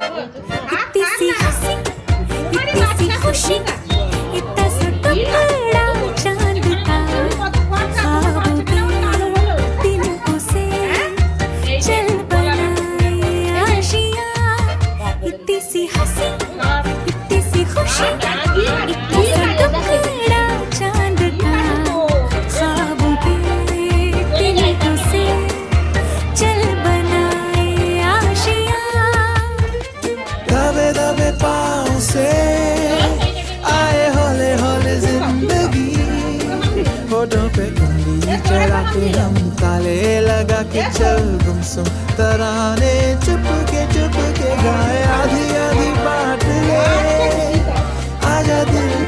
इतनी सी हंसी, इतनी सी खुशी, इतना सा टुकड़ा चांद का, ख्वाबों के तिनकों से चल बनाए आशियाँ। इतनी सी हंसी, इतनी सी खुशी, इतना सा टुकड़ा चांद का, ख्वाबों के तिनकों से चल बनाए आशियाँ। दबे दबे पाँव से आए हौले हौले जिंदगी, होठों पे उंगली चढ़ा के हम ताले लगा के चल गुमसुम तराने चुप के गाए आधी आधी बात ले आजा दिल